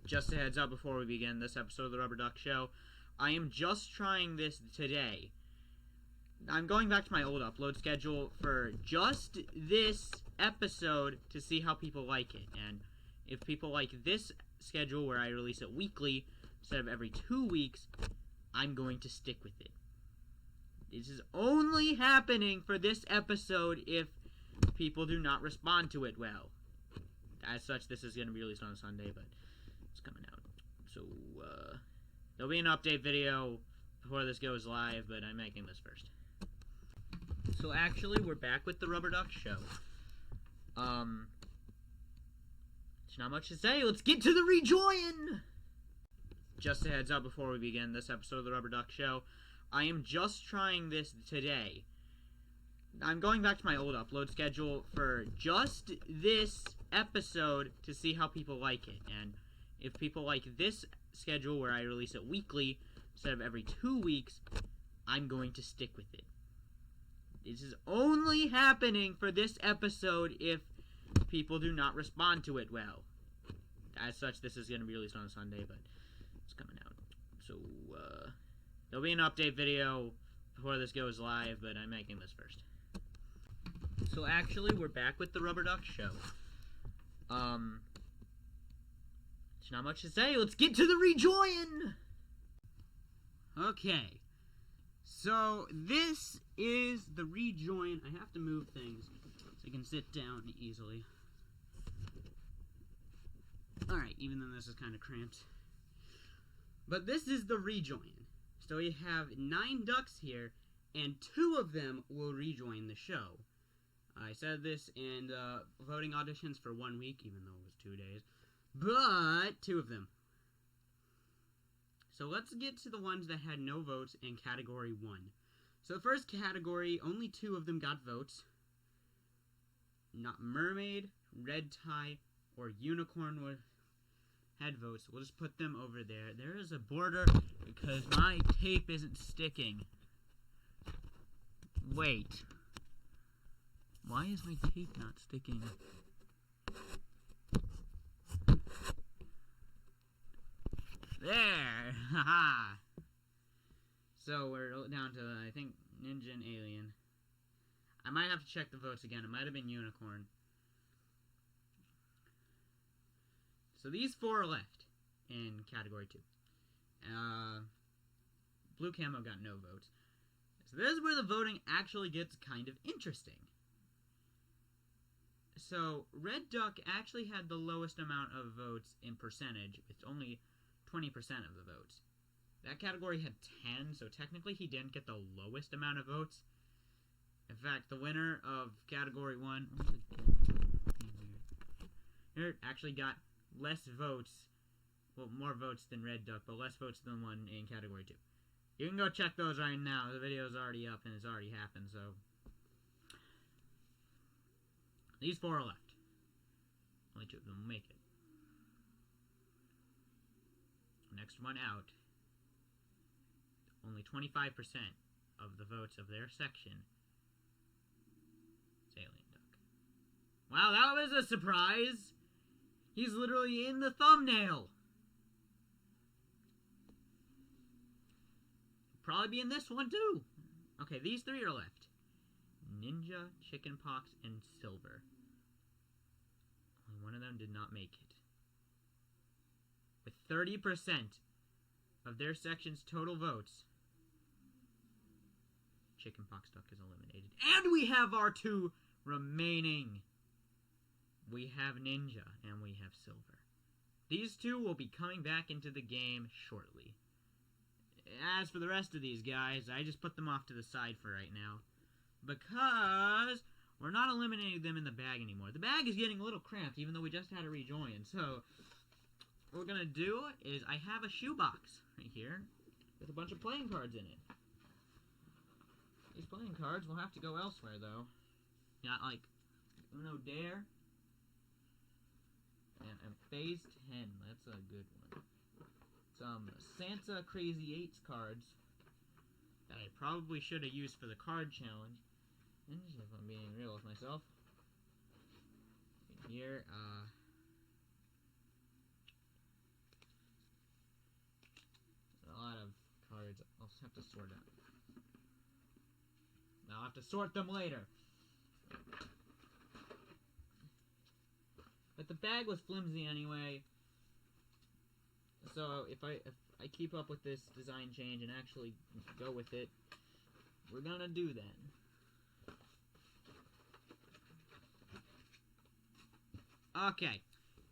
Just a heads up before we begin this episode of the Rubber Duck Show. I am just trying this today. I'm going back to my old upload schedule for just this episode to see how people like it. And if people like this schedule where I release it weekly instead of every 2 weeks, I'm going to stick with it. This is only happening for this episode if people do not respond to it well. As such, this is going to be released on a Sunday, but it's coming out. So, there'll be an update video before this goes live, but I'm making this first. So actually, we're back with the Rubber Duck Show. There's not much to say. Let's get to the rejoin! Just a heads up before we begin this episode of the Rubber Duck Show. I am just trying this today. I'm going back to my old upload schedule for just this episode to see how people like it. And if people like this schedule where I release it weekly instead of every 2 weeks, I'm going to stick with it. This is only happening for this episode if people do not respond to it well. As such, this is going to be released on a Sunday, but it's coming out. So, there'll be an update video before this goes live, but I'm making this first. So actually, we're back with the Rubber Duck Show. There's not much to say. Let's get to the rejoin! Okay. So, this is the rejoin. I have to move things so I can sit down easily. Alright, even though this is kind of cramped. But this is the rejoin. So we have 9 ducks here, and 2 of them will rejoin the show. I said this in voting auditions for 1 week, even though it was 2 days. But 2 of them. So let's get to the ones that had no votes in category 1. So the first category, only 2 of them got votes. Not mermaid, red tie, or unicorn had votes. We'll just put them over there. There is a border because my tape isn't sticking. Wait. Why is my tape not sticking? There! Haha! So we're down to, I think, Ninja and Alien. I might have to check the votes again. It might have been Unicorn. So these 4 are left in category 2. Blue Camo got no votes. So this is where the voting actually gets kind of interesting. So Red Duck actually had the lowest amount of votes in percentage. It's only 20% of the votes. That category had 10, so technically he didn't get the lowest amount of votes. In fact, the winner of category 1 actually got less votes, well, more votes than Red Duck, but less votes than one in category 2. You can go check those right now. The video's already up and it's already happened, so. These 4 are left. Only 2 of them will make it. Next one out. Only 25% of the votes of their section is Alien Duck. Wow, that was a surprise! He's literally in the thumbnail! Probably be in this one too! Okay, these 3 are left. Ninja, Chickenpox, and Silver. Only one of them did not make it. With 30% of their section's total votes, Chickenpox Duck is eliminated. And we have our 2 remaining. We have Ninja and we have Silver. These 2 will be coming back into the game shortly. As for the rest of these guys, I just put them off to the side for right now, because we're not eliminating them in the bag anymore. The bag is getting a little cramped, even though we just had a rejoin. So what we're gonna do is I have a shoebox right here with a bunch of playing cards in it. These playing cards will have to go elsewhere, though. Not like Uno Dare and Phase 10. That's a good one. Some Santa Crazy 8s cards that I probably should have used for the card challenge. And if I'm being real with myself. Here, have to sort it. I'll have to sort them later. But the bag was flimsy anyway. So if I keep up with this design change and actually go with it, we're gonna do that. Okay.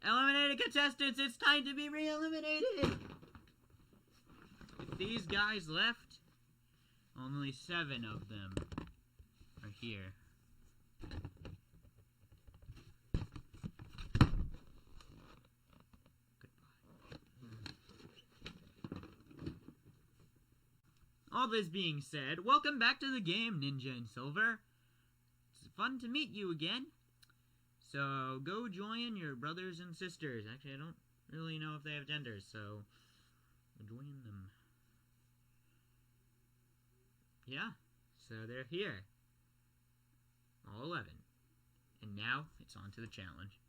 Eliminated contestants, it's time to be re-eliminated! With these guys left, only 7 of them are here. All this being said, welcome back to the game, Ninja and Silver. It's fun to meet you again. So, go join your brothers and sisters. Actually, I don't really know if they have genders, so join them. Yeah, so they're here. All 11. And now, it's on to the challenge.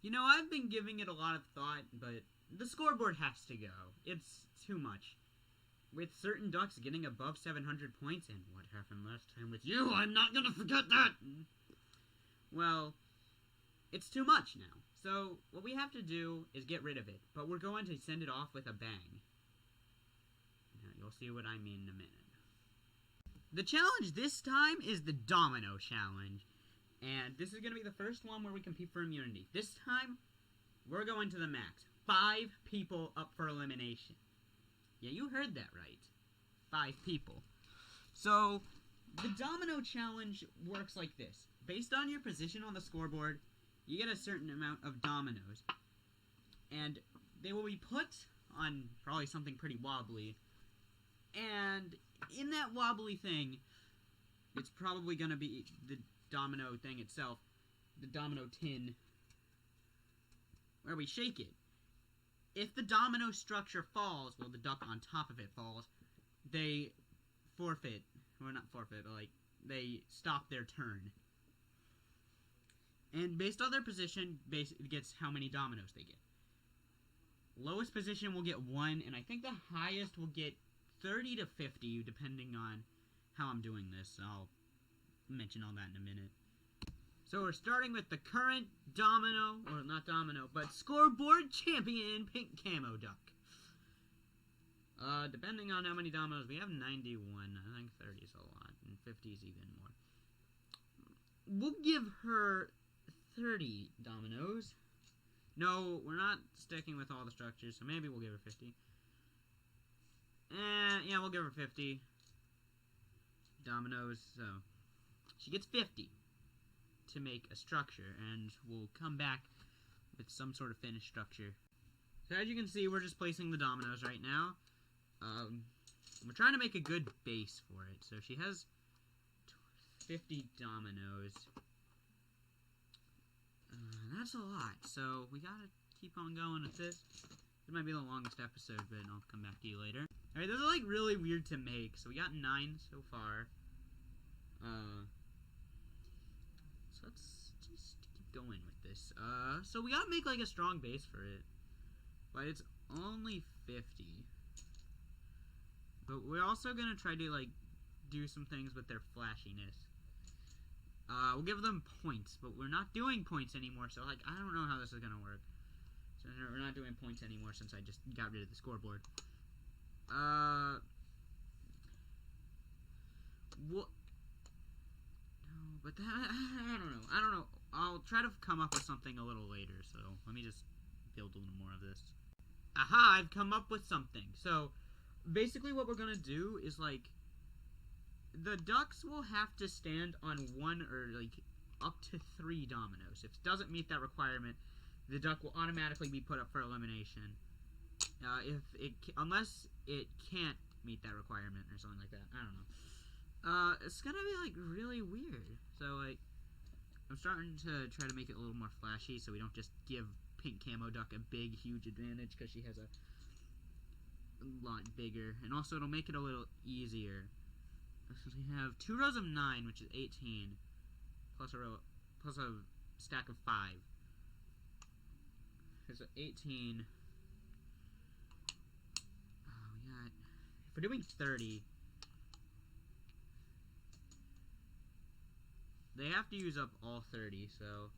You know, I've been giving it a lot of thought, but the scoreboard has to go. It's too much. With certain ducks getting above 700 points, and what happened last time with you, I'm not gonna forget that! Well, it's too much now. So, what we have to do is get rid of it, but we're going to send it off with a bang. Now, you'll see what I mean in a minute. The challenge this time is the Domino challenge, and this is going to be the first one where we compete for immunity. This time, we're going to the max. 5 people up for elimination. Yeah, you heard that right. 5 people. So, the Domino challenge works like this. Based on your position on the scoreboard, you get a certain amount of dominoes. And they will be put on probably something pretty wobbly. And in that wobbly thing, it's probably going to be the domino thing itself. The domino tin. Where we shake it. If the domino structure falls, well, the duck on top of it falls, they forfeit. Well, not forfeit, but, like, they stop their turn. And based on their position, gets how many dominoes they get. Lowest position will get 1, and I think the highest will get 30 to 50, depending on how I'm doing this. I'll mention all that in a minute. So we're starting with the current domino, or not domino, but scoreboard champion, Pink Camo Duck. Depending on how many dominoes, we have 91. I think 30 is a lot, and 50 is even more. We'll give her 30 dominoes. No, we're not sticking with all the structures, so maybe we'll give her 50. Yeah, we'll give her 50 dominoes, so she gets 50 to make a structure, and we'll come back with some sort of finished structure. So as you can see, we're just placing the dominoes right now. We're trying to make a good base for it. So she has 50 dominoes. That's a lot, so we gotta keep on going with this. This might be the longest episode, but I'll come back to you later. Alright, those are like really weird to make. So we got 9 so far. So let's just keep going with this. So we gotta make like a strong base for it. But it's only 50. But we're also gonna try to like do some things with their flashiness. We'll give them points, but we're not doing points anymore, so like I don't know how this is gonna work. So we're not doing points anymore since I just got rid of the scoreboard. What? No, but that, I don't know. I'll try to come up with something a little later, so let me just build a little more of this. Aha, I've come up with something. So, basically what we're gonna do is, like, the ducks will have to stand on 1 or, like, up to 3 dominoes. If it doesn't meet that requirement, the duck will automatically be put up for elimination. Unless it can't meet that requirement or something like that. I don't know. It's gonna be, like, really weird. So, like, I'm starting to try to make it a little more flashy so we don't just give Pink Camo Duck a big, huge advantage because she has a lot bigger. And also, it'll make it a little easier. So we have 2 rows of 9, which is 18, plus a stack of 5. So 18. Oh, we got If we're doing 30, they have to use up all 30, so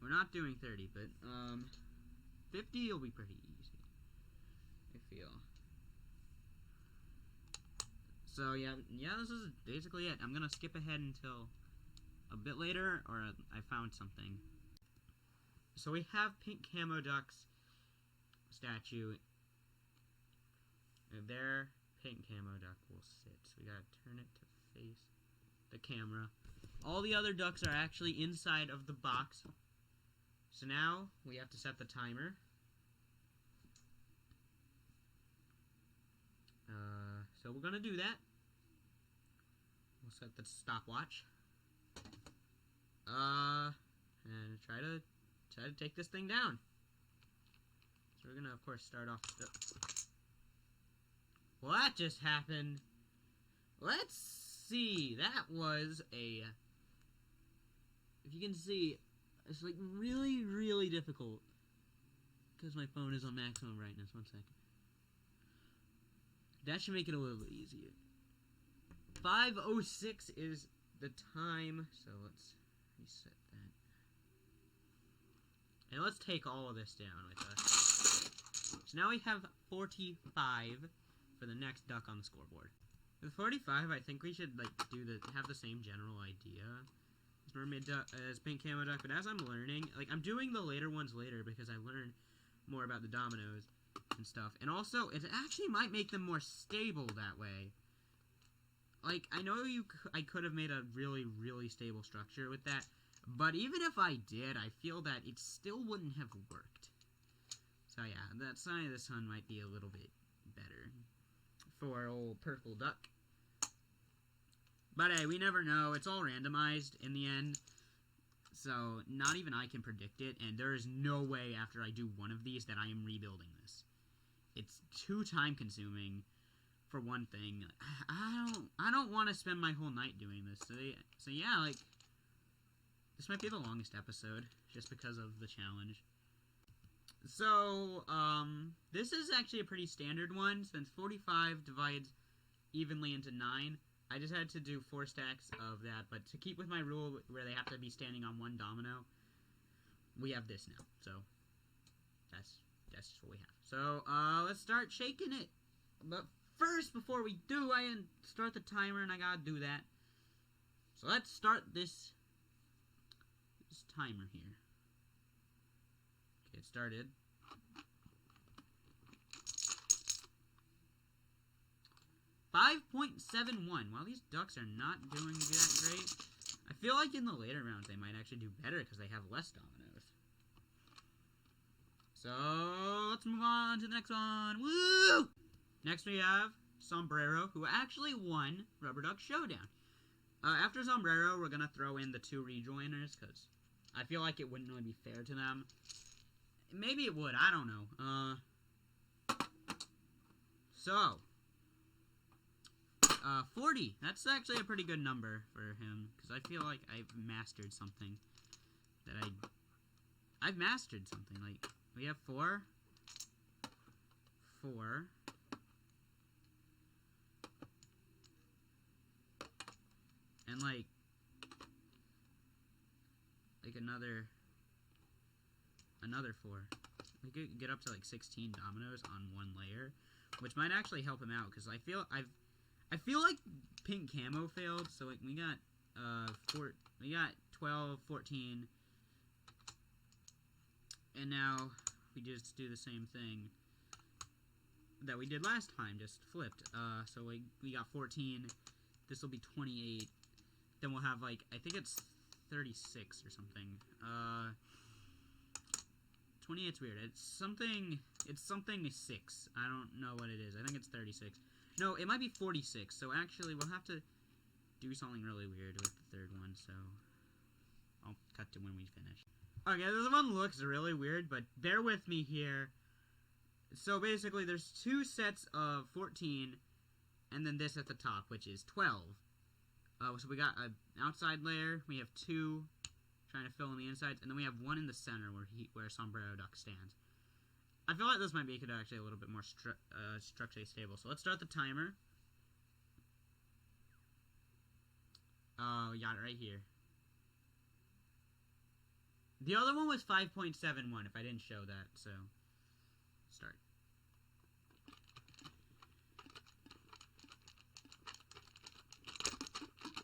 we're not doing 30, but 50 will be pretty easy, I feel. So yeah, this is basically it. I'm gonna skip ahead until a bit later, or I found something. So we have Pink Camo Duck's statue. And there, Pink Camo Duck will sit. So we gotta turn it to face the camera. All the other ducks are actually inside of the box. So now, we have to set the timer. So we're gonna do that. We'll set the stopwatch. And try to take this thing down. So we're gonna, of course, start off. Well, that just happened. Let's see. That was a. If you can see, it's like really, really difficult because my phone is on maximum brightness. 1 second. That should make it a little bit easier. 5:06 is the time, so let's reset that. And let's take all of this down with us. So now we have 45 for the next duck on the scoreboard. With 45, I think we should like have the same general idea as Mermaid Duck, as Pink Camo Duck. But as I'm learning, like I'm doing the later ones later because I learned more about the dominoes and stuff. And also, it actually might make them more stable that way. Like, I know I could have made a really, really stable structure with that, but even if I did, I feel that it still wouldn't have worked. So yeah, that sign of the sun might be a little bit better for old purple duck. But hey, we never know. It's all randomized in the end, so not even I can predict it, and there is no way after I do one of these that I am rebuilding this. It's too time consuming. For one thing, I don't want to spend my whole night doing this. So yeah, like this might be the longest episode just because of the challenge. So this is actually a pretty standard one since 45 divides evenly into 9. I just had to do 4 stacks of that, but to keep with my rule where they have to be standing on one domino, we have this now. So that's just what we have. So let's start shaking it. But first, before we do, I start the timer, and I gotta do that. So let's start this timer here. Okay, it started. .71. While these ducks are not doing that great, I feel like in the later rounds they might actually do better because they have less dominoes. So let's move on to the next one. Woo! Next we have Sombrero, who actually won Rubber Duck Showdown. After Sombrero, we're gonna throw in the 2 rejoiners, because I feel like it wouldn't really be fair to them. Maybe it would, I don't know. So, 40. That's actually a pretty good number for him, because I feel like I've mastered something that I've mastered something. Like, we have 4. And like another 4. We could get up to like 16 dominoes on one layer, which might actually help him out because I feel like Pink Camo failed. So like we got 12, 14, and now we just do the same thing that we did last time, just flipped. So we got 14. This will be 28. Then we'll have like, I think it's 36 or something. 28's weird. It's something 6. I don't know what it is. I think it's 36. No, it might be 46. So actually, we'll have to do something really weird with the third one. So I'll cut to when we finish. Okay, this one looks really weird, but bear with me here. So basically, there's 2 sets of 14, and then this at the top, which is 12. So we got an outside layer, we have 2 trying to fill in the insides, and then we have 1 in the center where Sombrero Duck stands. I feel like this might make it actually a little bit more structurally stable. So let's start the timer. Oh, we got it right here. The other one was 5.71 if I didn't show that, so start.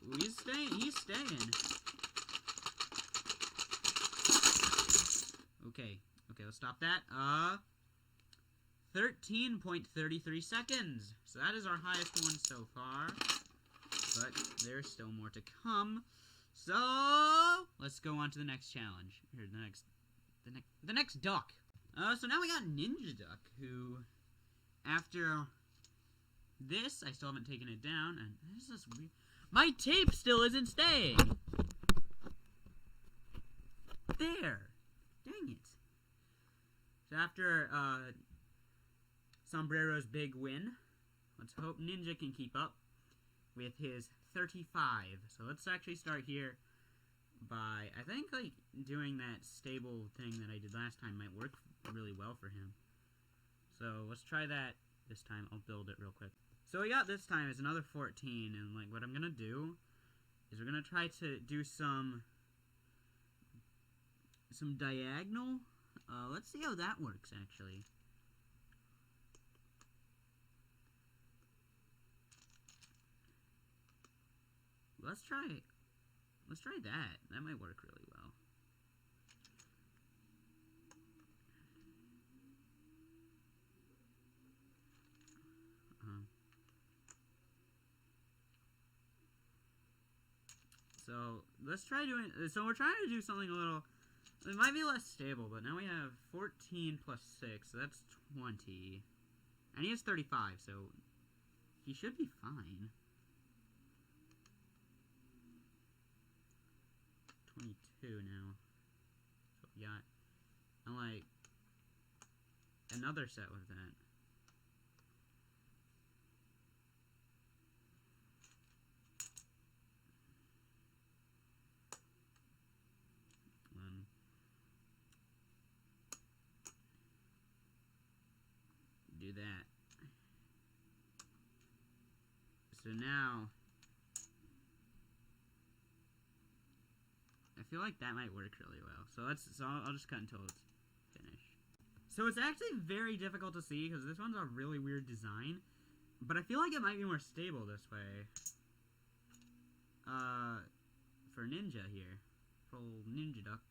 Ooh, he's staying. Okay, let's stop that. 13.33 seconds. So that is our highest one so far. But there's still more to come. So let's go on to the next challenge. Here, the next duck. So now we got Ninja Duck, who, after this, I still haven't taken it down, and this is weird. My tape still isn't staying. There. Dang it. So after Sombrero's big win, let's hope Ninja can keep up with his 35. So let's actually start here by, I think, like, doing that stable thing that I did last time might work really well for him. So let's try that this time. I'll build it real quick. So we got this time is another 14, and like what I'm gonna do is we're gonna try to do some diagonal. Let's see how that works actually. Let's try that. That might work really well. So let's try doing. So we're trying to do something a little. It might be less stable, but now we have 14 plus 6, so that's 20, and he has 35, so he should be fine. 22 now. So we got, and like another set with that. Do that. So now I feel like that might work really well. So I'll just cut until it's finished. So it's actually very difficult to see because this one's a really weird design, but I feel like it might be more stable this way. For Ninja here, for old Ninja Duck.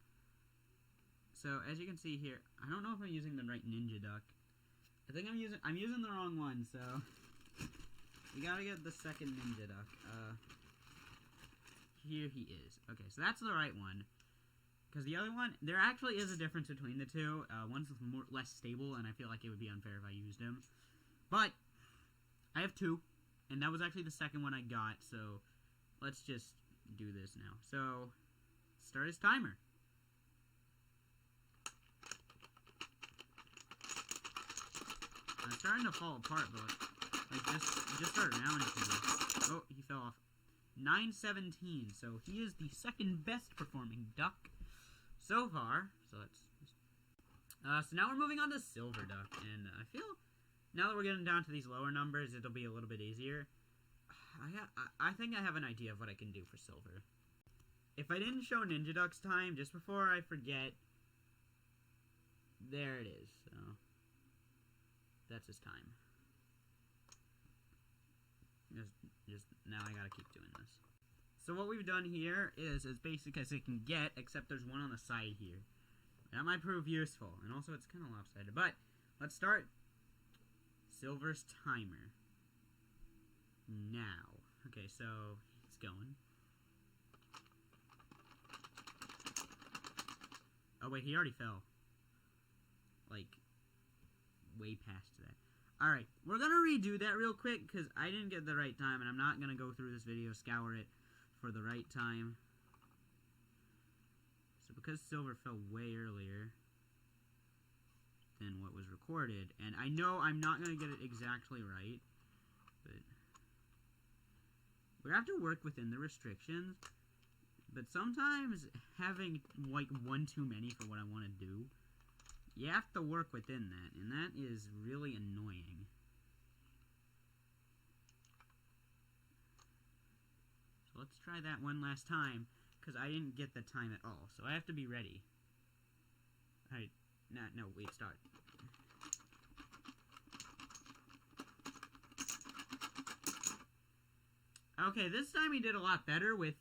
So as you can see here, I don't know if I'm using the right Ninja Duck. I think I'm using the wrong one, so we gotta get the second Ninja Duck. Here he is. Okay, so that's the right one. Because the other one, there actually is a difference between the two. One's less stable, and I feel like it would be unfair if I used him. But I have two, and that was actually the second one I got, so let's just do this now. So, start his timer. It's starting to fall apart, but like just start rounding. Oh, he fell off. 917. So he is the second best performing duck so far. So let's. So now we're moving on to Silver Duck, and I feel now that we're getting down to these lower numbers, it'll be a little bit easier. I think I have an idea of what I can do for Silver. If I didn't show Ninja Duck's time just before I forget, there it is. So. That's his time. Just now I gotta keep doing this. So what we've done here is as basic as it can get, except there's one on the side here. That might prove useful, and also it's kind of lopsided. But let's start Silver's timer now. Okay, so it's going. Oh wait, he already fell. Like, way past that. Alright, we're gonna redo that real quick because I didn't get the right time, and I'm not gonna go through this video, scour it for the right time. So because Silver fell way earlier than what was recorded, and I know I'm not gonna get it exactly right, but we have to work within the restrictions. But sometimes having like one too many for what I want to do you have to work within that, and that is really annoying. So let's try that one last time, because I didn't get the time at all, so I have to be ready. Alright, no, wait, start. Okay, this time he did a lot better with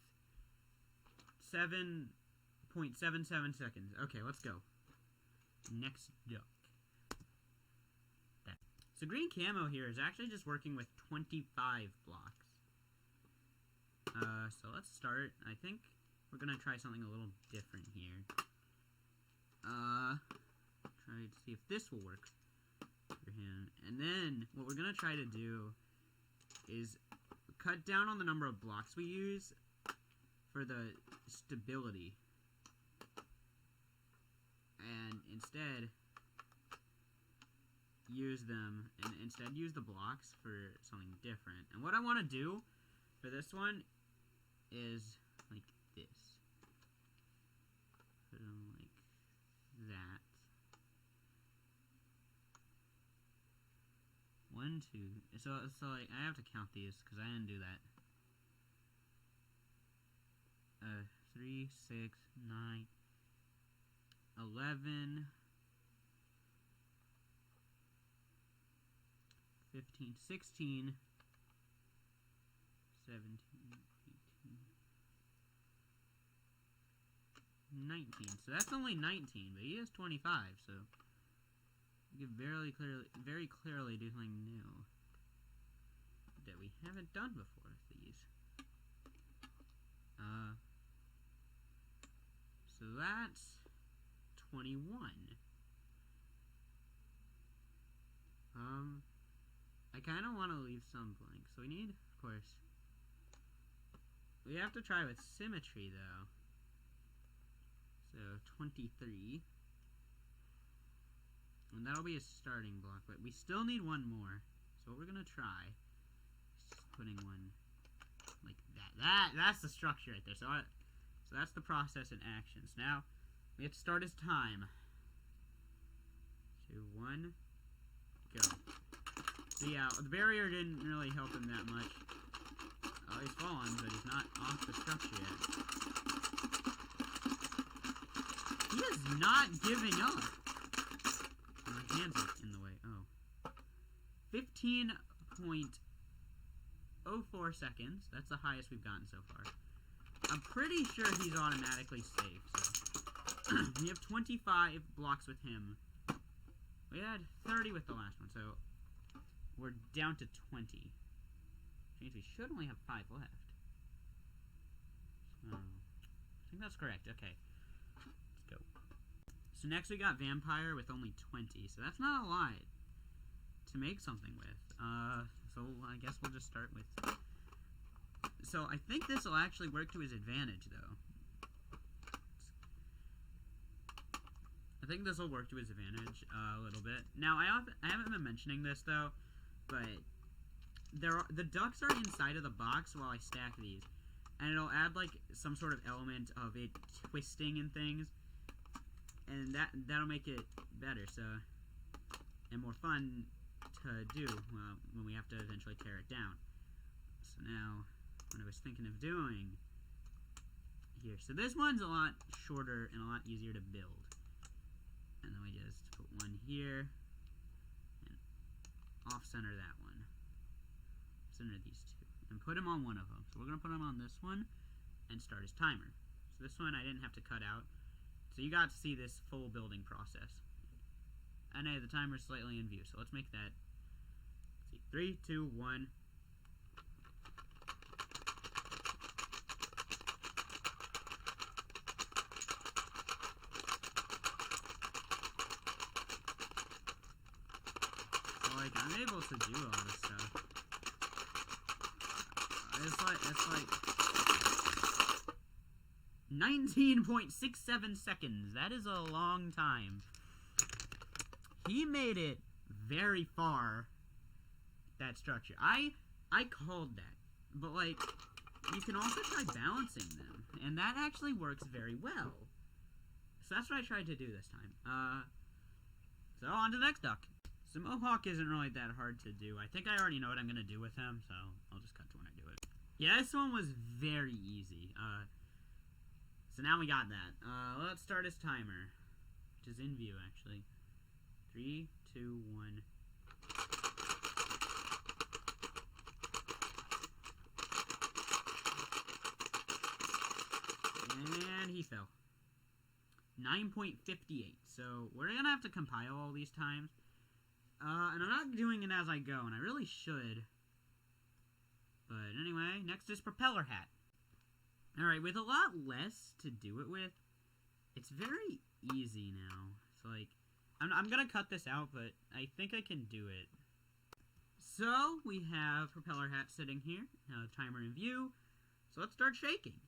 7.77 seconds. Okay, let's go. Next duck. So green camo here is actually just working with 25 blocks. So let's start. I think we're gonna try something a little different here. Try to see if this will work for him. And then what we're gonna try to do is cut down on the number of blocks we use for the stability. And instead use the blocks for something different. And what I want to do for this one is like this. Put them like that. 1, 2. So like I have to count these because I didn't do that. 3, 6, 9, 11, 15, 16, 17, 18, 19. So that's only 19, but he has 25, so you can very clearly do something new that we haven't done before with these. So that's 21. I kind of want to leave some blank, so we need, of course, we have to try with symmetry though. So 23, and that'll be a starting block, but we still need one more. So what we're gonna try is just putting one like that. That's the structure right there. So that's the process in actions. Now we have to start his time. 2, 1, go. So yeah, the barrier didn't really help him that much. Oh, he's fallen, but he's not off the structure yet. He is not giving up. My hands are in the way. Oh. 15.04 seconds. That's the highest we've gotten so far. I'm pretty sure he's automatically safe. So we have 25 blocks with him. We had 30 with the last one, so we're down to 20. Which means we should only have 5 left. So, I think that's correct. Okay. Let's go. So next we got Vampire with only 20. So that's not a lot to make something with. So I guess we'll just start with... So I think this will actually work to his advantage, though. I think this will work to his advantage a little bit. Now, I haven't been mentioning this, though, but the ducks are inside of the box while I stack these. And it'll add, like, some sort of element of it twisting and things. And that'll make it better, so... And more fun to do when we have to eventually tear it down. So now, what I was thinking of doing here. So this one's a lot shorter and a lot easier to build. And then we just put one here and off-center that one. Center these two. And put him on one of them. So we're going to put him on this one and start his timer. So this one I didn't have to cut out. So you got to see this full building process. And hey, the timer's slightly in view, so let's make that. Let's see, 3, 2, 1. So like I'm able to do all this stuff. It's like 19.67 seconds. That is a long time. He made it very far, that structure. I called that. But, like, you can also try balancing them. And that actually works very well. So that's what I tried to do this time. So, on to the next duck. So, Mohawk isn't really that hard to do. I think I already know what I'm going to do with him, so I'll just cut to when I do it. Yeah, this one was very easy. So now we got that. Let's start his timer, which is in view, actually. 3, 2, 1. And he fell. 9.58. So we're gonna have to compile all these times. And I'm not doing it as I go, and I really should. But anyway, next is propeller hat. Alright, with a lot less to do it with, it's very easy now. It's like, I'm gonna cut this out, but I think I can do it. So, we have propeller hat sitting here, timer in view, so let's start shaking.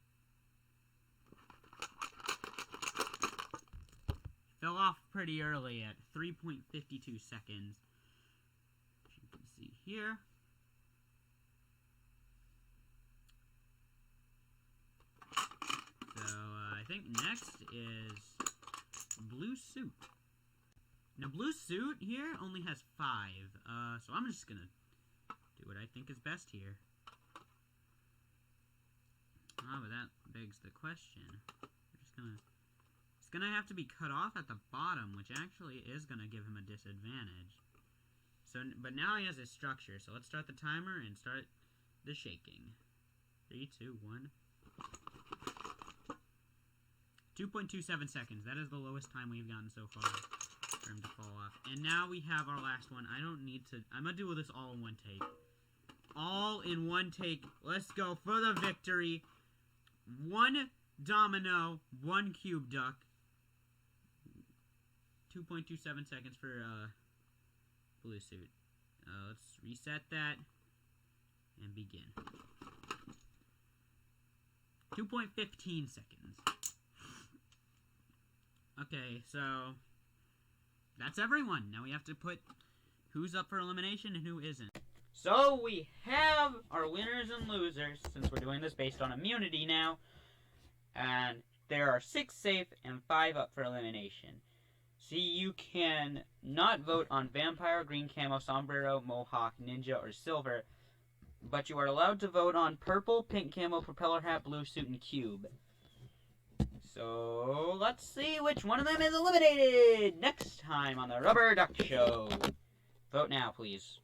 Fell off pretty early at 3.52 seconds, as you can see here. So, I think next is blue suit. Now, blue suit here only has 5, so I'm just gonna do what I think is best here. Oh, but that begs the question. We're just gonna... It's gonna have to be cut off at the bottom, which actually is gonna give him a disadvantage. So, but now he has his structure, so let's start the timer and start the shaking. 3, 2, 1... 2.27 seconds. That is the lowest time we've gotten so far for him to fall off. And now we have our last one. I don't need to... I'm going to do this all in one take. All in one take. Let's go for the victory. 1 domino, 1 cube duck. 2.27 seconds for blue suit. Let's reset that and begin. 2.15 seconds. Okay, so that's everyone. Now we have to put who's up for elimination and who isn't. So we have our winners and losers, since we're doing this based on immunity now. And there are 6 safe and 5 up for elimination. See, you can not vote on Vampire, Green Camo, Sombrero, Mohawk, Ninja, or Silver, but you are allowed to vote on Purple, Pink Camo, Propeller Hat, Blue Suit, and Cube. So, let's see which one of them is eliminated next time on the Rubber Duck Show. Vote now, please.